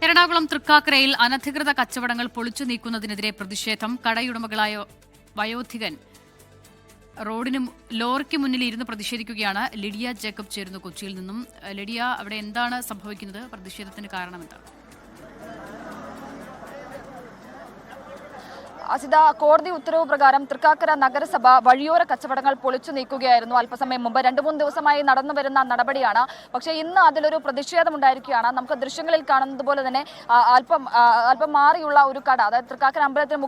എറണാകുളം തൃക്കാക്കരയിൽ അനധികൃത കച്ചവടങ്ങൾ പൊളിച്ചു നീക്കുന്നതിനെതിരെ പ്രതിഷേധം. കടയുടമകളായ വയോധികൻ ലോറിക്ക് മുന്നിൽ ഇരുന്ന് പ്രതിഷേധിക്കുകയാണ്. ലിഡിയ ജേക്കബ് ചേരുന്നു കൊച്ചിയിൽ നിന്നും. ലിഡിയ, അവിടെ എന്താണ് സംഭവിക്കുന്നത്? പ്രതിഷേധത്തിന് കാരണം എന്താണ്? അസിത, കോടതി ഉത്തരവ് പ്രകാരം തൃക്കാക്കര നഗരസഭ വഴിയോര കച്ചവടങ്ങൾ പൊളിച്ചു നീക്കുകയായിരുന്നു അല്പസമയം മുമ്പ്. 2-3 ദിവസമായി നടന്നു വരുന്ന നടപടിയാണ്. പക്ഷേ ഇന്ന് അതിലൊരു പ്രതിഷേധമുണ്ടായിരിക്കുകയാണ്. നമുക്ക് ദൃശ്യങ്ങളിൽ കാണുന്നത് പോലെ തന്നെ അല്പം മാറിയുള്ള ഒരു കട, അതായത് തൃക്കാക്കര അമ്പലത്തിന്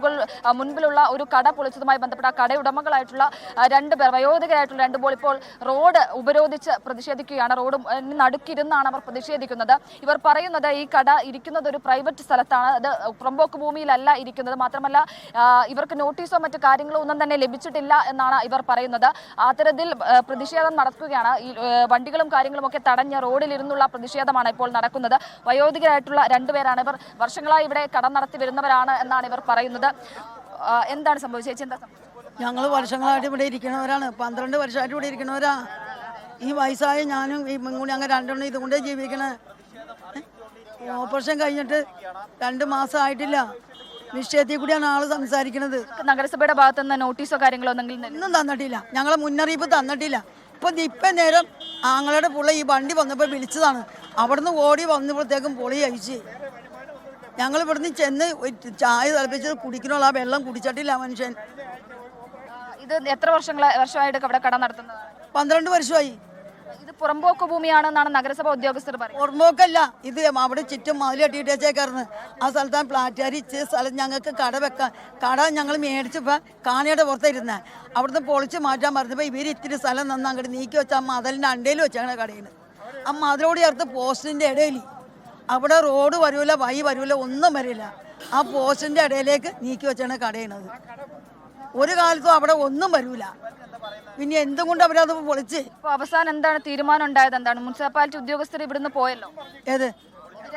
മുൻപിലുള്ള ഒരു കട പൊളിച്ചതുമായി ബന്ധപ്പെട്ട കടയുടമകളായിട്ടുള്ള 2 പേർ, വയോധികരായിട്ടുള്ള 2 പേർ ഇപ്പോൾ റോഡ് ഉപരോധിച്ച് പ്രതിഷേധിക്കുകയാണ്. റോഡ് നടുക്കിരുന്നാണ് അവർ പ്രതിഷേധിക്കുന്നത്. ഇവർ പറയുന്നത് ഈ കട ഇരിക്കുന്നത് ഒരു പ്രൈവറ്റ് സ്ഥലത്താണ്, അത് പുറമ്പോക്ക് ഭൂമിയിലല്ല ഇരിക്കുന്നത്. മാത്രമല്ല ഇവർക്ക് നോട്ടീസോ മറ്റു കാര്യങ്ങളോ ഒന്നും തന്നെ ലഭിച്ചിട്ടില്ല എന്നാണ് ഇവർ പറയുന്നത്. അത്തരത്തിൽ പ്രതിഷേധം നടക്കുകയാണ്. ഈ വണ്ടികളും കാര്യങ്ങളും ഒക്കെ തടഞ്ഞ് റോഡിലിരുന്നുള്ള പ്രതിഷേധമാണ് ഇപ്പോൾ നടക്കുന്നത്. വയോധികരായിട്ടുള്ള 2 പേരാണ് ഇവർ. വർഷങ്ങളായി ഇവിടെ കട നടത്തി വരുന്നവരാണ് എന്നാണ് ഇവർ പറയുന്നത്. എന്താണ് സംഭവിച്ചത് ചേച്ചി? എന്താ സംഭവിച്ചത്? ഞങ്ങൾ വർഷങ്ങളായിട്ട് ഇവിടെ ഇരിക്കുന്നവരാണ്. 12 വർഷമായിട്ട് ഇവിടെ ഇരിക്കുന്നവരാ. ഈ വയസ്സായ ഞാനും ഈ കൂടി അങ്ങനെ 2 ഇതുകൊണ്ടേ ജീവിക്കണേ. ഓപ്പറേഷൻ കഴിഞ്ഞിട്ട് 2 മാസമായിട്ടില്ല. നിശ്ചയത്തിൽ കൂടിയാണ് ആള് സംസാരിക്കുന്നത്. നഗരസഭയുടെ ഭാഗത്ത് നിന്ന് നോട്ടീസോ കാര്യങ്ങളോ ഒന്നും തന്നിട്ടില്ല. ഞങ്ങളെ മുന്നറിയിപ്പ് തന്നിട്ടില്ല. ഇപ്പം നേരം ആങ്ങളുടെ പുള്ള ഈ വണ്ടി വന്നപ്പോൾ വിളിച്ചതാണ്. അവിടുന്ന് ഓടി വന്നപ്പോഴത്തേക്കും പൊളി അയച്ച് ഞങ്ങൾ ഇവിടുന്ന് ചെന്ന് ചായ തിളപ്പിച്ച് കുടിക്കണുള്ള ആ വെള്ളം കുടിച്ചിട്ടില്ല മനുഷ്യൻ. ഇത് എത്ര വർഷമായിട്ട് ഇവിടെ കട നടത്തുന്നത്? 12 വർഷമായി. ഇത് പുറമ്പോക്ക് ഭൂമിയാണെന്നാണ് നഗരസഭ ഉദ്യോഗസ്ഥർ പറയുന്നത്. പുറമ്പോക്കല്ല, ഇത് അവിടെ ചുറ്റും മതിൽ കെട്ടിയിട്ടേച്ചേക്കായിരുന്നു. ആ സ്ഥലത്താണ് പ്ലാറ്റാരി സ്ഥലം ഞങ്ങൾക്ക് കട വെക്കാൻ. കട ഞങ്ങൾ മേടിച്ചപ്പോൾ കാണിയുടെ പുറത്തിരുന്നേ. അവിടുന്ന് പൊളിച്ച് മാറ്റാൻ പറഞ്ഞപ്പോൾ ഇവർ ഇത്തിരി സ്ഥലം നന്നാ അങ്ങോട്ട് നീക്കി വെച്ചാൽ ആ മതിലിൻ്റെ അണ്ടയിൽ വെച്ചാണ് കടയിൽ. ആ മതിലോട് ചേർത്ത് പോസ്റ്റിൻ്റെ ഇടയിൽ അവിടെ റോഡ് വരൂല, വഴി വരൂല, ഒന്നും വരില്ല. ആ പോസ്റ്റിൻ്റെ ഇടയിലേക്ക് നീക്കി വെച്ചാണ് കടയണത്. ഒരു കാലത്തും അവിടെ ഒന്നും വരൂല. പിന്നെ എന്തുകൊണ്ട് അവരത് പൊളിച്ച്? അവസാനം എന്താണ് തീരുമാനം ഉണ്ടായത്? എന്താണ് മുനിസിപ്പാലിറ്റി ഉദ്യോഗസ്ഥർ ഇവിടുന്ന് പോയല്ലോ? ഏത്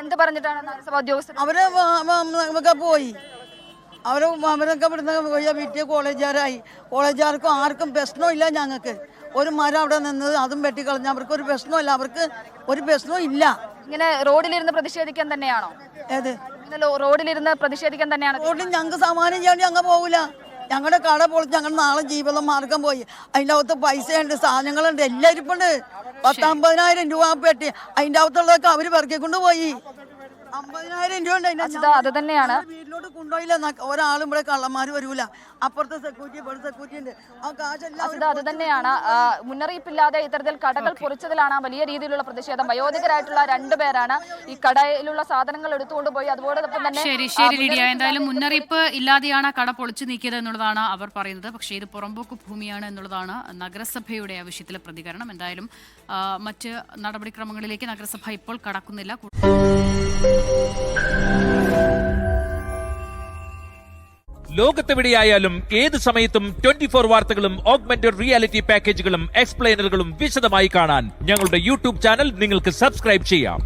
എന്ത് പറഞ്ഞിട്ടാണ് നഗരസഭാ ഉദ്യോഗസ്ഥർ? അവരൊക്കെ പോയി. അവരൊക്കെ ഇവിടുന്ന് പോയി. വീട്ടിൽ കോളേജുകാർക്കും ആർക്കും പ്രശ്നമില്ല. ഞങ്ങൾക്ക് ഒരു മരം അവിടെ നിന്നത് അതും വെട്ടിക്കളഞ്ഞ അവർക്ക് ഒരു പ്രശ്നമില്ല. അവർക്ക് ഒരു പ്രശ്നവും ഇല്ല. ഇങ്ങനെ റോഡിലിരുന്ന് പ്രതിഷേധിക്കാൻ തന്നെയാണോ? ഏത് റോഡിലിരുന്ന് പ്രതിഷേധിക്കാൻ തന്നെയാണ്? റോഡിൽ ഞങ്ങൾക്ക് സമാനം ചെയ്യാണ്ട് ഞങ്ങൾ പോകില്ല. ഞങ്ങളുടെ കട പൊളിച്ച് ഞങ്ങൾ നാളെ ജീവിതം മാർഗം പോയി. അതിൻ്റെ അകത്ത് പൈസയുണ്ട്, സാധനങ്ങളുണ്ട്, എല്ലാം ഇരിപ്പുണ്ട്. 10-50,000 രൂപ പെട്ടി അതിൻ്റെ അകത്തുള്ളതൊക്കെ അവർ പെറുക്കിക്കൊണ്ട് പോയി. 50,000 രൂപ ഉണ്ട്. അത് തന്നെയാണ് വീട്ടിലോട്ട് കൊണ്ടുപോയില്ല. ഒരാളും ഇവിടെ കള്ളന്മാർ വരൂല. അപ്പുറത്തെ സെക്യൂരിറ്റി ഇവിടെ സെക്യൂരിറ്റി ഉണ്ട്. ആ കാശെല്ലാം അത് തന്നെയാണ്. മുന്നറിയിപ്പില്ലാതെ ഇത്തരത്തിൽ കടകൾ പൊളിച്ചതിലാണ് വലിയ രീതിയിലുള്ള പ്രതിഷേധം. വയോധികരായിട്ടുള്ള 2 പേരാണ് ഈ കടയിലുള്ള സാധനങ്ങൾ എടുത്തുകൊണ്ട് പോയി. അതോടൊപ്പം തന്നെ ശരി ലിഡിയ, എന്തായാലും മുന്നറിയിപ്പ് ഇല്ലാതെയാണ് കട പൊളിച്ചു നീക്കിയത് എന്നുള്ളതാണ് അവർ പറയുന്നത്. പക്ഷേ ഇത് പുറമ്പോക്ക് ഭൂമിയാണ് എന്നുള്ളതാണ് നഗരസഭയുടെ ആ വിഷയത്തിലെ പ്രതികരണം. എന്തായാലും മറ്റ് നടപടിക്രമങ്ങളിലേക്ക് നഗരസഭ ഇപ്പോൾ കടക്കുന്നില്ല. ലോകത്തെവിടെയായാലും ഏത് സമയത്തും 24 വാർത്തകളും ഓഗ്മെന്റഡ് റിയാലിറ്റി പാക്കേജുകളും എക്സ്പ്ലെയിനറുകളും വിശദമായി കാണാൻ ഞങ്ങളുടെ യൂട്യൂബ് ചാനൽ നിങ്ങൾക്ക് സബ്സ്ക്രൈബ് ചെയ്യാം.